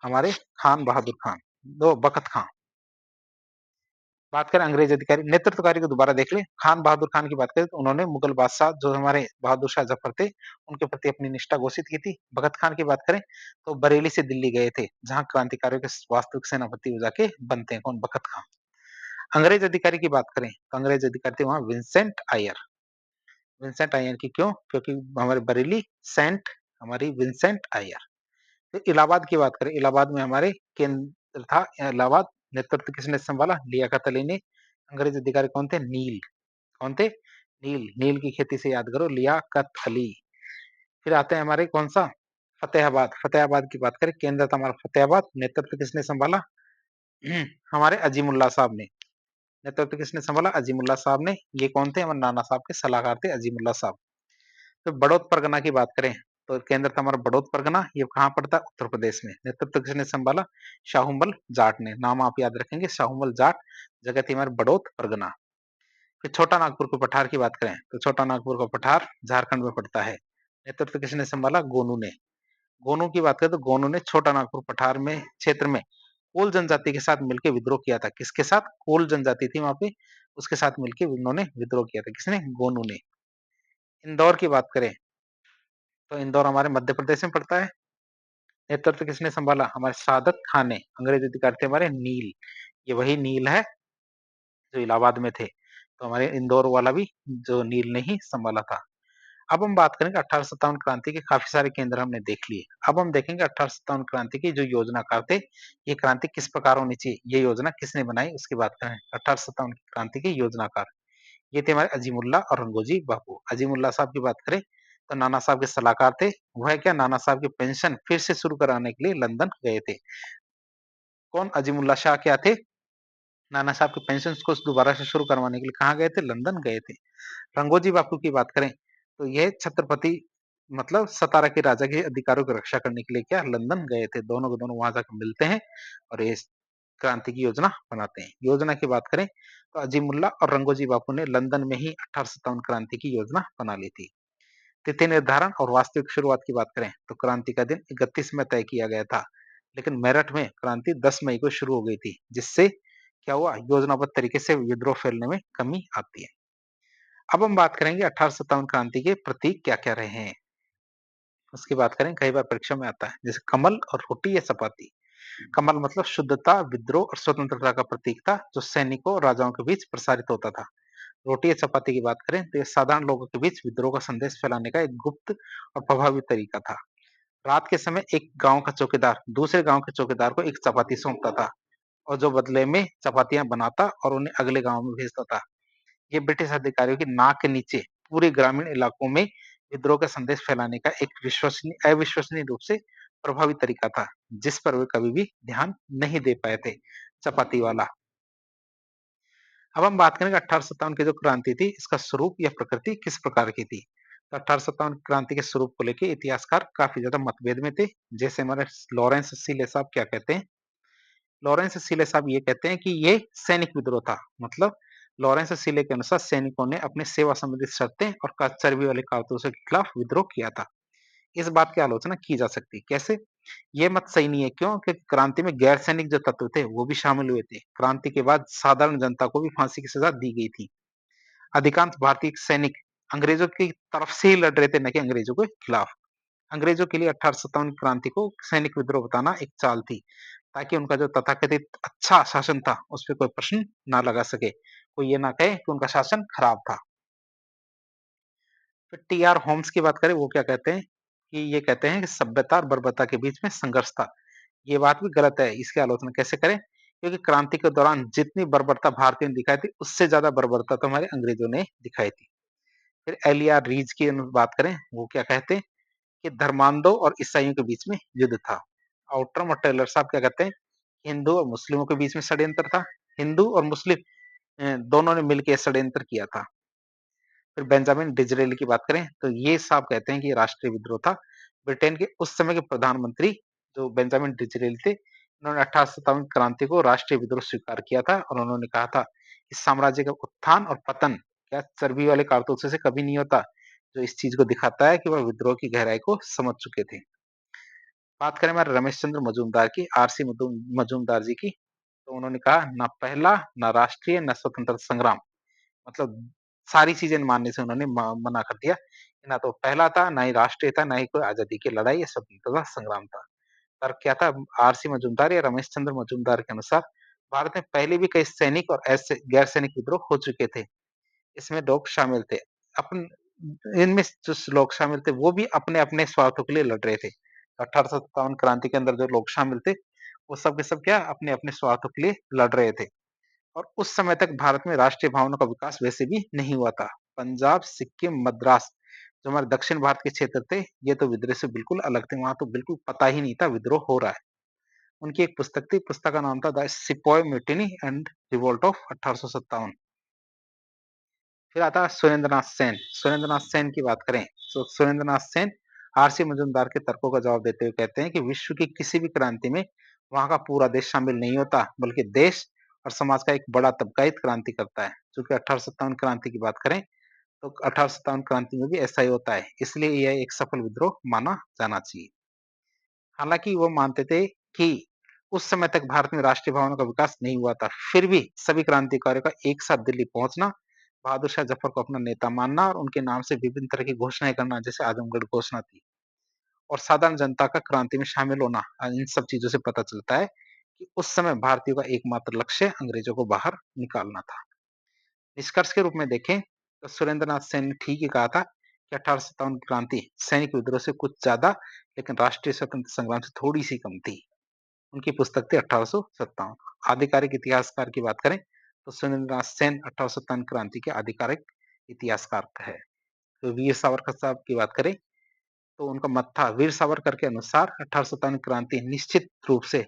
[SPEAKER 1] हमारे खान बहादुर खान। दो बखत खान। बात करें अंग्रेज अधिकारी नेतृत्वकारी को दोबारा देख ले। खान बहादुर खान की बात करें तो उन्होंने मुगल बादशाह जो हमारे बहादुर शाह जफर थे उनके प्रति अपनी निष्ठा घोषित की थी। भगत खान की बात करें तो बरेली से दिल्ली गए थे जहां क्रांतिकारियों के वास्तविक सेनापति हो जाके बनते हैं। कौन? भगत खान। अंग्रेज अधिकारी की बात करें तो अंग्रेज अधिकारी थे वहां विंसेंट आयर। विंसेंट आयर की क्यों? क्योंकि हमारे बरेली सेंट हमारी विंसेंट आयर। तो इलाहाबाद की बात करें, इलाहाबाद में हमारे केंद्र था इलाहाबाद। नेतृत्व किसने संभाला? लियाकत अली ने। अंग्रेज अधिकारी कौन थे? नील। कौन थे? नील। नील की खेती से याद करो, लियाकत अली। फिर आते हैं हमारे कौन सा? फतेहाबाद। फतेहाबाद की बात करें, केंद्र था हमारा फतेहाबाद। नेतृत्व किसने संभाला? हमारे अजीमुल्ला साहब ने। नेतृत्व किसने संभाला? अजीमुल्ला साहब ने। ये कौन थे? हमारे नाना साहब के सलाहकार थे अजीमुल्ला साहब। तो बड़ौत परगना की बात करें तो केंद्र था हमारा बड़ौत परगना। ये कहाँ पड़ता है? उत्तर प्रदेश में। नेतृत्व किसने संभाला? शाहूमल जाट ने। नाम आप याद रखेंगे, शाहूमल जाट। जगह थी हमारे बड़ौत परगना। फिर छोटा नागपुर को पठार की बात करें तो छोटा नागपुर का पठार झारखंड में पड़ता है। नेतृत्व किसने संभाला? गोनू ने। गोनू की बात करें तो गोनू ने छोटा नागपुर पठार में क्षेत्र में कोल जनजाति के साथ मिलकर विद्रोह किया था। किसके साथ? कोल जनजाति थी वहां पे, उसके साथ मिलकर उन्होंने विद्रोह किया था। किसने? गोनू ने। इंदौर की बात करें तो इंदौर हमारे मध्य प्रदेश में पड़ता है। नेतृत्व किसने संभाला? हमारे सादत खान ने। अंग्रेज अधिकारी थे हमारे नील। ये वही नील है जो इलाहाबाद में थे। तो हमारे इंदौर वाला भी जो नील ने ही संभाला था। अब हम बात करेंगे 1857 क्रांति के काफी सारे केंद्र हमने देख लिए। अब हम देखेंगे 1857 क्रांति की जो योजनाकार थे, ये क्रांति किस प्रकार होनी चाहिए, ये योजना किसने बनाई उसकी बात करें। 1857 की क्रांति के योजनाकार ये थे हमारे अजीमुल्ला और रंगोजी बापू। अजीमुल्ला साहब की बात करें तो नाना साहब के सलाहकार थे। वह क्या नाना साहब की पेंशन फिर से शुरू कराने के लिए लंदन गए थे। कौन? अजीमुल्ला शाह क्या थे? नाना साहब की पेंशन को दोबारा से शुरू करवाने के लिए कहाँ गए थे? लंदन गए थे। रंगोजी बापू की बात करें तो यह छत्रपति मतलब सतारा के राजा के अधिकारों की रक्षा करने के लिए क्या लंदन गए थे। दोनों को दोनों वहां जाकर मिलते हैं और ये क्रांति की योजना बनाते हैं। योजना की बात करें तो अजीमुल्ला और रंगोजी बापू ने लंदन में ही 1857 क्रांति की योजना बना ली थी। तिथि निर्धारण और वास्तविक शुरुआत की बात करें तो क्रांति का दिन 31 में तय किया गया था, लेकिन मेरठ में क्रांति 10 मई को शुरू हो गई थी, जिससे क्या हुआ? योजनाबद्ध तरीके से विद्रोह फैलने में कमी आती है। अब हम बात करेंगे 1857 क्रांति के प्रतीक क्या-क्या रहे हैं। उसकी बात करें, कई बार परीक्षा में आता है, जैसे कमल और रोटी या चपाती। कमल मतलब शुद्धता, विद्रोह और स्वतंत्रता का प्रतीक था, जो सैनिकों और राजाओं के बीच प्रसारित होता था। रोटी या चपाती की बात करें तो ये साधारण लोगों के बीच विद्रोह का संदेश फैलाने का एक गुप्त और प्रभावी तरीका था। रात के समय एक गांव का चौकीदार दूसरे गांव के चौकीदार को एक चपाती सौंपता था और जो बदले में चपातियां बनाता और उन्हें अगले गांव में भेजता था। ये ब्रिटिश अधिकारियों की नाक के नीचे पूरे ग्रामीण इलाकों में विद्रोह का संदेश फैलाने का एक अविश्वसनीय रूप से प्रभावी तरीका था, जिस पर वे कभी भी ध्यान नहीं दे पाए थे। चपाती वाला। अब हम बात करेंगे 1857 की जो क्रांति थी, इसका स्वरूप या प्रकृति किस प्रकार की थी? तो 1857 क्रांति के स्वरूप को लेके इतिहासकार काफ़ी ज़्यादा मतभेद में थे। जैसे हमारे लॉरेंस सीले साहब क्या कहते हैं? लॉरेंस सीले साहब ये कहते हैं कि ये सैनिक विद्रोह था। मतलब लॉरेंस सीले के अनुसार सैनिकों ने अपनी सेवा संबंधित शर्तें और चर्बी वाले कारतूसों के खिलाफ विद्रोह किया था। इस बात की आलोचना की जा सकती है। कैसे? ये मत सही नहीं है। क्यों? क्योंकि क्रांति में गैर सैनिक जो तत्व थे, वो भी शामिल हुए थे। क्रांति के बाद साधारण जनता को भी फांसी की सजा दी गई थी। अधिकांश भारतीय सैनिक अंग्रेजों की तरफ से ही लड़ रहे थे, न कि अंग्रेजों के खिलाफ। अंग्रेजों के लिए 1857 क्रांति को सैनिक विद्रोह बताना एक चाल थी, ताकि उनका जो तथाकथित अच्छा शासन था, उस पे कोई प्रश्न ना लगा सके। कोई ये ना कहे कि उनका शासन खराब था। फिर टी आर होम्स की बात करें, वो क्या कहते हैं कि ये कहते हैं कि सभ्यता और बर्बरता के बीच में संघर्ष था। ये बात भी गलत है। इसकी आलोचना कैसे करें? क्योंकि क्रांति के दौरान जितनी बर्बरता भारतीयों ने दिखाई थी, उससे ज्यादा बर्बरता तो हमारे अंग्रेजों ने दिखाई थी। फिर एलिया रीज की बात करें, वो क्या कहते हैं कि धर्मांधों और ईसाइयों के बीच में युद्ध था। आउटरम और टेलर साहब क्या कहते हैं? हिंदू और मुस्लिमों के बीच में षड्यंत्र था। हिंदू और मुस्लिम दोनों ने मिलकर षड्यंत्र किया था। फिर बेंजामिन डिजरेली की बात करें, तो ये साहब कहते हैं कि ये राष्ट्रीय विद्रोह था। ब्रिटेन के उस समय के प्रधानमंत्री जो बेंजामिन डिजरेली थे, उन्होंने 1857 क्रांति को राष्ट्रीय विद्रोह स्वीकार किया था और उन्होंने कहा था कि साम्राज्य का उत्थान और पतन क्या चर्बी वाले कारतूसों से कभी नहीं होता, जो इस चीज को दिखाता है कि वह विद्रोह की गहराई को समझ चुके थे। बात करें हमारे रमेश चंद्र मजूमदार की, आरसी मजूमदार जी की, तो उन्होंने कहा ना पहला, ना राष्ट्रीय, ना स्वतंत्रता संग्राम। मतलब सारी चीजें मानने से उन्होंने मना कर दिया कि ना तो पहला था, ना ही राष्ट्रीय था, ना ही कोई आजादी की लड़ाई या स्वतंत्रता संग्राम था। तर्क क्या था? आरसी मजूमदार या रमेश चंद्र मजूमदार के अनुसार भारत में पहले भी कई सैनिक और ऐसे गैर सैनिक विद्रोह हो चुके थे। इसमें लोग शामिल थे। अपन इनमें जो लोग शामिल थे, वो भी अपने-अपने स्वार्थों के लिए लड़ रहे थे। 1857 क्रांति के अंदर जो लोग शामिल थे, वो सब के सब क्या अपने-अपने स्वार्थों के लिए लड़ रहे थे। और उस समय तक भारत में राष्ट्रीय भावना का विकास वैसे भी नहीं हुआ था। पंजाब, सिक्किम, मद्रास जो हमारे दक्षिण भारत के क्षेत्र थे, ये तो विद्रोह से बिल्कुल अलग थे। वहाँ तो बिल्कुल पता ही नहीं था विद्रोह हो रहा है। उनकी एक पुस्तक थी, पुस्तक का नाम था the sepoy mutiny and revolt of 1857। फिर आता है सुरेंद्रनाथ सेन। सुरेंद्रनाथ सेन की बात करें, तो सुरेंद्रनाथ सेन आरसी मजूमदार के तर्कों का जवाब देते हुए कहते हैं कि विश्व की किसी भी क्रांति में वहां का पूरा देश शामिल नहीं होता, बल्कि देश और समाज का एक बड़ा तबका ही क्रांति करता है। चूंकि 1857 क्रांति की बात करें, तो 1857 क्रांति में भी ऐसा ही होता है, इसलिए यह एक सफल विद्रोह माना जाना चाहिए। हालांकि वो मानते थे कि उस समय तक भारत में राष्ट्रीय भावना का विकास नहीं हुआ था, फिर भी सभी क्रांतिकारियों का एक साथ दिल्ली पहुंचना, बहादुर शाह जफर को अपना नेता मानना और उनके नाम से विभिन्न तरह की घोषणाएं करना, जैसे आजमगढ़ घोषणा थी, और साधारण जनता का क्रांति में शामिल होना, इन सब चीजों से पता चलता है कि उस समय भारतीयों का एकमात्र लक्ष्य अंग्रेजों को बाहर निकालना था। निष्कर्ष के रूप में देखें, तो सुरेंद्रनाथ सेन ने ठीक ही कहा था कि 1857 क्रांति सैनिक विद्रोह से कुछ ज्यादा, लेकिन राष्ट्रीय स्वतंत्र संग्राम से थोड़ी सी कम थी। उनकी पुस्तक थी 1857। आधिकारिक इतिहासकार की बात करें, तो सुरेंद्रनाथ सेन 1857 क्रांति के आधिकारिक इतिहासकार है। तो वीर सावरकर साहब की बात करें, तो उनका मत था, वीर सावरकर के अनुसार 1857 क्रांति निश्चित रूप से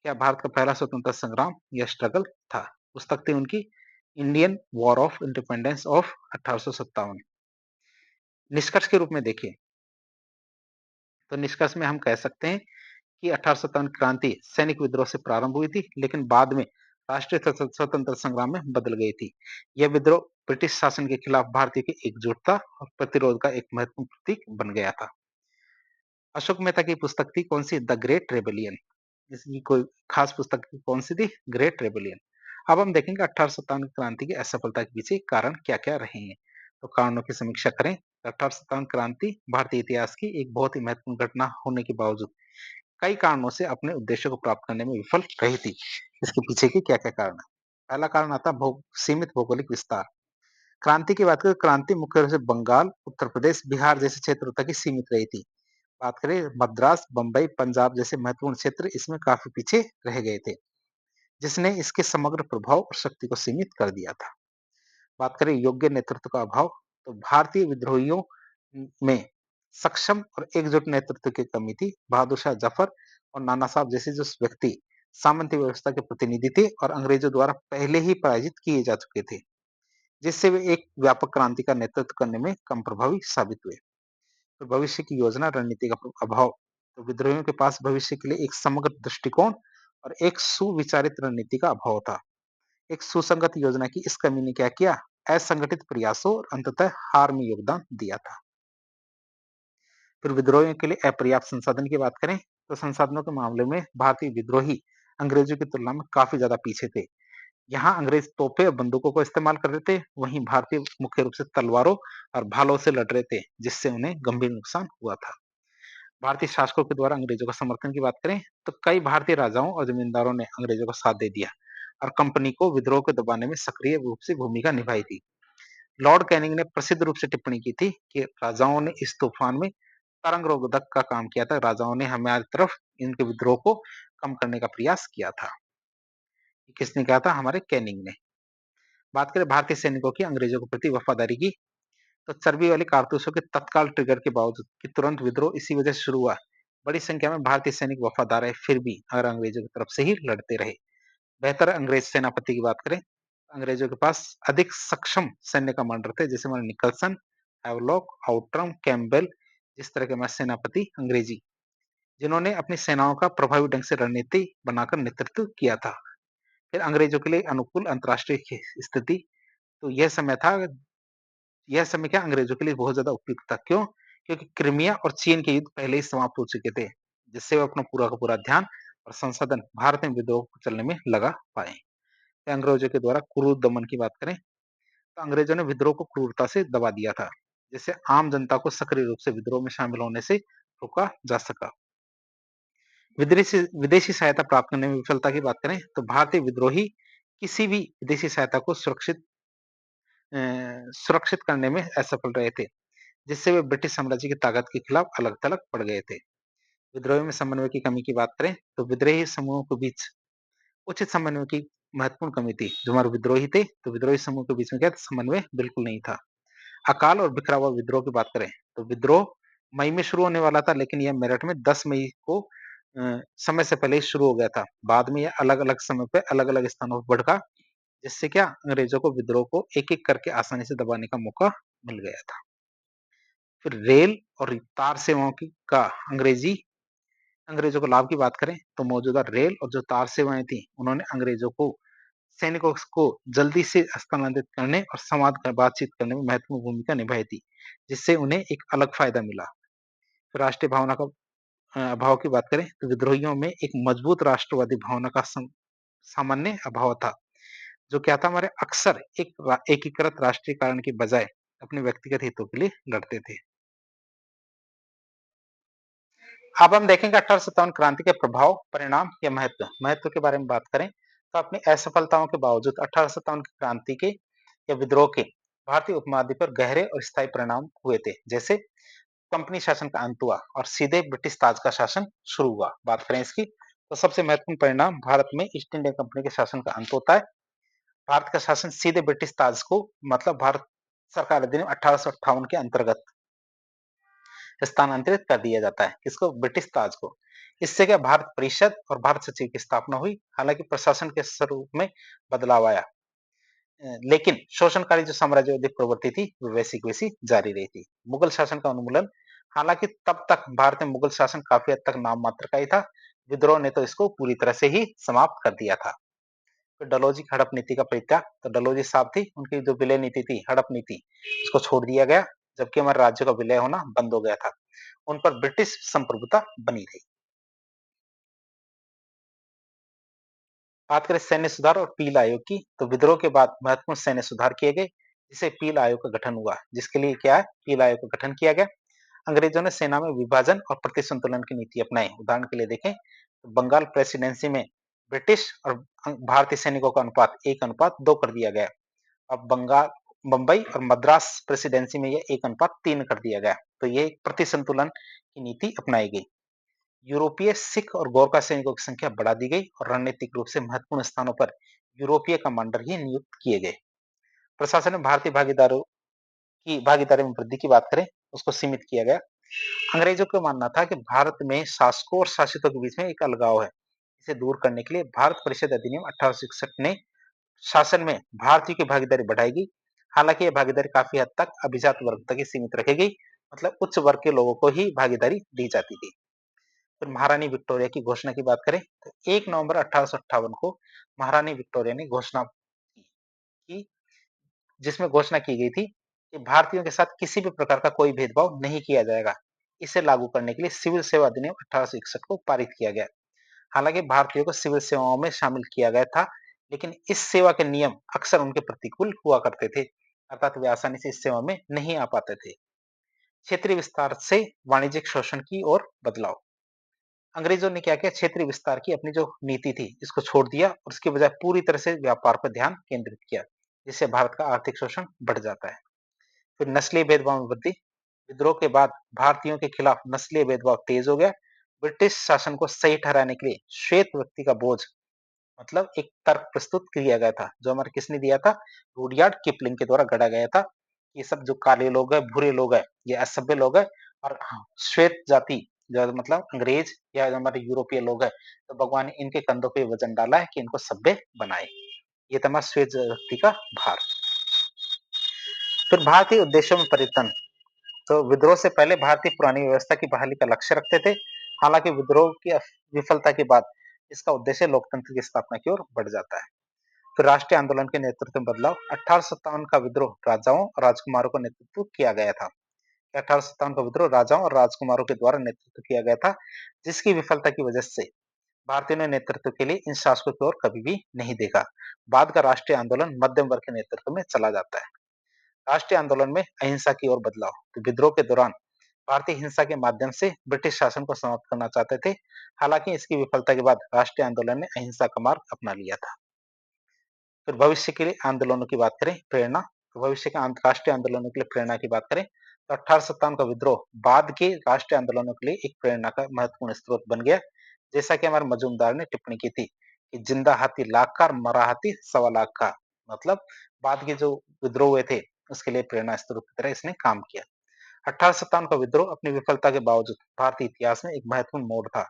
[SPEAKER 1] क्या भारत का पहला स्वतंत्रता संग्राम या स्ट्रगल था। पुस्तक थी उनकी Indian war of independence of 1857। निष्कर्ष के रूप में देखें, तो निष्कर्ष में हम कह सकते हैं कि 1857 क्रांति सैनिक विद्रोह से प्रारंभ हुई थी, लेकिन बाद में राष्ट्रीय स्वतंत्र संग्राम में बदल गई थी। यह विद्रोह ब्रिटिश शासन के खिलाफ भारतीय की एकजुटता और प्रतिरोध का एक महत्वपूर्ण प्रतीक बन गया था। अशोक मेहता की पुस्तक थी कौन सी? The great rebellion. इसकी कोई खास पुस्तक कौन सी थी? Great rebellion. अब हम देखेंगे 1857 क्रांति की असफलता के पीछे कारण क्या-क्या रहे हैं। तो कारणों की समीक्षा करें, 1857 क्रांति भारतीय इतिहास की एक बहुत ही महत्वपूर्ण घटना होने के बावजूद कई कारणों से अपने उद्देश्य को प्राप्त करने में विफल रही थी। इसके पीछे के क्या-क्या कारण है? पहला कारण आता है सीमित भौगोलिक विस्तार। क्रांति की बात करें, क्रांति मुख्य रूप से बंगाल, उत्तर प्रदेश, बिहार जैसे क्षेत्रों तक ही सीमित रही थी। बात करें मद्रास, बंबई, पंजाब जैसे महत्वपूर्ण क्षेत्र इसमें काफी पीछे रह गए थे, जिसने इसके समग्र प्रभाव और शक्ति को सीमित कर दिया था। बात करें योग्य नेतृत्व का अभाव, तो भारतीय विद्रोहियों में सक्षम और एकजुट नेतृत्व की कमी थी। बहादुर शाह जफर और नाना साहब जैसे जो व्यक्ति सामंती व्यवस्था के प्रतिनिधि थे और अंग्रेजों द्वारा पहले ही पराजित किए जा चुके थे, जिससे वे एक व्यापक क्रांति का नेतृत्व करने में कम प्रभावी साबित हुए। तो भविष्य की योजना रणनीति का अभाव। तो विद्रोहियों के पास भविष्य के लिए एक समग्र दृष्टिकोण और एक सुविचारित रणनीति का अभाव था। एक सुसंगत योजना की इस कमी ने क्या किया? असंगठित प्रयासों और अंततः हार में योगदान दिया था। फिर विद्रोहियों के लिए अपर्याप्त संसाधन की बात करें तो संसाधनों के मामले में भारतीय विद्रोही अंग्रेजों की तुलना में काफी ज्यादा पीछे थे। यहाँ अंग्रेज तोपे और बंदूकों को इस्तेमाल कर रहे थे, वहीं भारतीय मुख्य रूप से तलवारों और भालों से लड़ रहे थे, जिससे उन्हें गंभीर नुकसान हुआ था। भारतीय शासकों के द्वारा अंग्रेजों का समर्थन की बात करें तो कई भारतीय राजाओं और जमींदारों ने अंग्रेजों का साथ दे दिया और कंपनी को विद्रोह को दबाने में सक्रिय रूप से भूमिका निभाई थी। लॉर्ड कैनिंग ने प्रसिद्ध रूप से टिप्पणी की थी कि राजाओं ने इस तूफान में तरंग रोधक का काम किया था। राजाओं ने हमारी तरफ इनके विद्रोह को कम करने का प्रयास किया था। किसने कहा था? हमारे कैनिंग ने। बात करें भारतीय सैनिकों की अंग्रेजों के प्रति वफादारी की, तो चर्बी वाले कारतूसों के तत्काल ट्रिगर के बावजूद कि तुरंत विद्रोह इसी वजह से शुरू हुआ। बड़ी संख्या में भारतीय सैनिक वफादार रहे, फिर भी अगर अंग्रेजों की तरफ से ही लड़ते रहे। बेहतर अंग्रेज सेनापति की बात करें, अंग्रेजों के पास अधिक सक्षम सैन्य कमांडर थे, जैसे हमारे निकलसन, हैवलॉक, आउट्रम, कैम्पबेल, इस तरह के हमारे सेनापति अंग्रेजी, जिन्होंने अपनी सेनाओं का प्रभावी ढंग से रणनीति बनाकर नेतृत्व किया था। फिर अंग्रेजों के लिए अनुकूल अंतर्राष्ट्रीय स्थिति, तो यह समय क्या अंग्रेजों के लिए बहुत ज्यादा उपयुक्त था। क्यों? क्योंकि क्रिमिया और चीन के युद्ध पहले ही समाप्त हो चुके थे, जिससे वो अपना पूरा का पूरा ध्यान और संसाधन भारत में विद्रोह को चलने में लगा पाए। अंग्रेजों के द्वारा क्रूर दमन की बात करें तो अंग्रेजों ने विद्रोह को क्रूरता से दबा दिया था, जिससे आम जनता को सक्रिय रूप से विद्रोह में शामिल होने से रोका जा सका। विदेशी विदेशी सहायता प्राप्त करने में विफलता की बात करें तो भारतीय विद्रोही किसी भी विदेशी सहायता को सुरक्षित करने में असफल रहे थे, जिससे वे ब्रिटिश साम्राज्य की ताकत के खिलाफ अलग थलग पड़ गए थे। विद्रोह में समन्वय की कमी की बात करें तो विद्रोही समूहों के बीच उचित समन्वय की महत्वपूर्ण कमी थी। जो हमारे विद्रोही थे, तो विद्रोही समूह के बीच में क्या समन्वय बिल्कुल नहीं था। अकाल और बिखरा हुआ विद्रोह की बात करें तो विद्रोह मई में शुरू होने वाला था, लेकिन यह मेरठ में 10 मई को समय से पहले ही शुरू हो गया था। बाद में यह अलग अलग समय पे अलग अलग स्थानों पर भड़का, जिससे क्या अंग्रेजों को विद्रोह को एक एक करके आसानी से दबाने का मौका मिल गया था। फिर रेल और तार सेवाओं की का अंग्रेजों को लाभ की बात करें तो मौजूदा रेल और जो तार सेवाएं थी, उन्होंने अंग्रेजों को सैनिकों को जल्दी से स्थानांतरित करने और संवाद बातचीत करने में महत्वपूर्ण भूमिका निभाई थी, जिससे उन्हें एक अलग फायदा मिला। फिर राष्ट्रीय भावना का अभाव की बात करें तो विद्रोहियों में एक मजबूत राष्ट्रवादी भावना का सामान्य अभाव था। जो क्या था, हमारे अक्सर एकीकृत राष्ट्रीय कारण की बजाय अपने व्यक्तिगत हितों के लिए लड़ते थे। अब हम देखेंगे 1857 क्रांति के प्रभाव, परिणाम या महत्व के बारे में बात करें तो अपनी असफलताओं के बावजूद 1857 की क्रांति के या विद्रोह के भारतीय उपमहाद्वीप पर गहरे और स्थायी परिणाम हुए थे। जैसे कंपनी शासन का अंत हुआ और सीधे ब्रिटिश ताज का शासन शुरू हुआ। बात करें इसकी तो सबसे महत्वपूर्ण परिणाम, भारत में ईस्ट इंडिया कंपनी के शासन का अंत होता है। भारत का शासन सीधे ब्रिटिश ताज को, मतलब भारत सरकार अधिनियम 1858 के अंतर्गत स्थानांतरित कर दिया जाता है। किसको? ब्रिटिश ताज को। इससे क्या भारत परिषद और भारत सचिव की स्थापना हुई। हालांकि प्रशासन के स्वरूप में बदलाव आया, लेकिन शोषणकारी जो साम्राज्यवादी प्रवृत्ति थी वो वैसी की वैसी जारी रही थी। मुगल शासन का उन्मूलन, हालांकि तब तक भारत में मुगल शासन काफी हद तक नाम मात्र का ही था। विद्रोह ने तो इसको पूरी तरह से ही समाप्त कर दिया था। तो डलहौजी हड़प नीति का परित्याग, तो डलहौजी साहब थी, उनकी जो विलय नीति थी, हड़प नीति, इसको छोड़ दिया गया, जबकि हमारे राज्य का विलय होना बंद हो गया था। उन पर ब्रिटिश संप्रभुता बनी रही। बात करें सैन्य सुधार और पील आयोग की, तो विद्रोह के बाद महत्वपूर्ण सैन्य सुधार किए गए, जिसे पील आयोग का गठन हुआ। जिसके लिए क्या है, पील आयोग का गठन किया गया। अंग्रेजों ने सेना में विभाजन और प्रतिसंतुलन की नीति अपनाई। उदाहरण के लिए देखें तो बंगाल प्रेसिडेंसी में ब्रिटिश और भारतीय सैनिकों का अनुपात 1:2 कर दिया गया। अब बंगाल, मुंबई और मद्रास प्रेसिडेंसी में यह 1:3 कर दिया गया। तो ये एक प्रतिसंतुलन की नीति अपनाई गई। यूरोपीय सिख और गोरखा सैनिकों की संख्या बढ़ा दी गई और रणनीतिक रूप से महत्वपूर्ण स्थानों पर यूरोपीय कमांडर ही नियुक्त किए गए। प्रशासन में भारतीय भागीदारों की भागीदारी में वृद्धि की बात करें, उसको सीमित किया गया। अंग्रेजों का मानना था कि भारत में शासकों और शासितों के बीच में एक अलगाव है। इसे दूर करने के लिए भारत परिषद अधिनियम 1861 ने शासन में भारतीयों की भागीदारी बढ़ाएगी। हालांकि यह भागीदारी काफी हद तक अभिजात वर्ग तक ही सीमित रखेगी, मतलब उच्च वर्ग के लोगों को ही भागीदारी दी जाती थी। फिर महारानी विक्टोरिया की घोषणा की बात करें तो 1 नवंबर 1858 को महारानी विक्टोरिया ने घोषणा की, जिसमें घोषणा की गई थी कि भारतीयों के साथ किसी भी प्रकार का कोई भेदभाव नहीं किया जाएगा। इसे लागू करने के लिए सिविल सेवा अधिनियम 1861 को पारित किया गया। हालांकि भारतीयों को सिविल सेवाओं में शामिल किया गया था, लेकिन इस सेवा के नियम अक्सर उनके प्रतिकूल हुआ करते थे, अर्थात वे आसानी से इस सेवा में नहीं आ पाते थे। क्षेत्रीय विस्तार से वाणिज्यिक शोषण की ओर बदलाव। अंग्रेजों ने क्या किया, क्षेत्रीय विस्तार की अपनी जो नीति थी इसको छोड़ दिया और उसके बजाय पूरी तरह से व्यापार पर ध्यान केंद्रित किया, जिससे भारत का आर्थिक शोषण बढ़ जाता है। फिर नस्लीय भेदभाव में वृद्धि। विद्रोह के बाद भारतीयों के खिलाफ नस्लीय भेदभाव तेज हो गया। ब्रिटिश शासन को सही ठहराने के लिए श्वेत व्यक्ति का बोझ, मतलब एक तर्क प्रस्तुत किया गया था, जो हमारे किसने दिया था, रूडयार्ड किपलिंग के द्वारा गढ़ा गया था। ये सब जो काले लोग हैं, बुरे लोग हैं, ये असभ्य लोग हैं, और श्वेत जाति जो मतलब अंग्रेज या जो हमारे यूरोपीय लोग हैं, तो भगवान ने इनके कंधों पे वजन डाला है कि इनको सभ्य बनाए। ये था हमारा श्वेत व्यक्ति का भार। फिर भारतीय उद्देश्यों में परिवर्तन। तो विद्रोह से पहले भारतीय पुरानी व्यवस्था की बहाली का लक्ष्य रखते थे। हालांकि विद्रोह की विफलता के बाद इसका उद्देश्य लोकतंत्र की स्थापना की ओर बढ़ जाता है। फिर राष्ट्रीय आंदोलन के नेतृत्व में बदलाव। 1857 का विद्रोह राजाओं और राजकुमारों का नेतृत्व किया गया था। 1857 का विद्रोह राजाओं और राजकुमारों के द्वारा नेतृत्व किया गया था, जिसकी विफलता की वजह से भारतीयों ने नेतृत्व के लिए इन शासकों की ओर कभी भी नहीं देखा। बाद का राष्ट्रीय आंदोलन मध्यम वर्ग के नेतृत्व में चला जाता है। राष्ट्रीय आंदोलन में अहिंसा की ओर बदलाव। तो विद्रोह के दौरान भारतीय हिंसा के माध्यम से ब्रिटिश शासन को समाप्त करना चाहते थे। हालांकि इसकी विफलता के बाद राष्ट्रीय आंदोलन ने अहिंसा का मार्ग अपना लिया था। फिर भविष्य के लिए आंदोलनों की बात करें, प्रेरणा। तो भविष्य के राष्ट्रीय आंदोलनों के लिए प्रेरणा की बात करें तो 1857 का विद्रोह बाद के राष्ट्रीय आंदोलनों के लिए एक प्रेरणा का महत्वपूर्ण स्रोत बन गया। जैसा कि हमारे मजूमदार ने टिप्पणी की थी कि जिंदा हाथी लाख का और मरा हाथी 1.25 लाख का, मतलब बाद के जो विद्रोह हुए थे उसके लिए प्रेरणा स्रोत की तरह इसने काम किया। 1857 का विद्रोह अपनी विफलता के बावजूद भारतीय इतिहास में एक महत्वपूर्ण मोड़ था,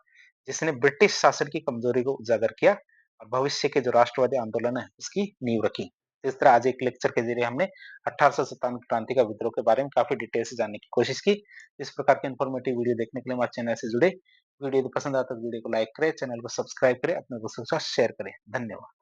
[SPEAKER 1] जिसने ब्रिटिश शासन की कमजोरी को उजागर किया और भविष्य के जो राष्ट्रवादी आंदोलन है उसकी नींव रखी। इस तरह आज एक लेक्चर के जरिए हमने 1857 क्रांति का विद्रोह के बारे में काफी डिटेल से जानने की कोशिश की। इस प्रकार की इन्फॉर्मेटिव वीडियो देखने के लिए हमारे चैनल से जुड़े। वीडियो पसंद आता है तो वीडियो को लाइक करें, चैनल को सब्सक्राइब करें, अपने दोस्तों के साथ शेयर करें। धन्यवाद।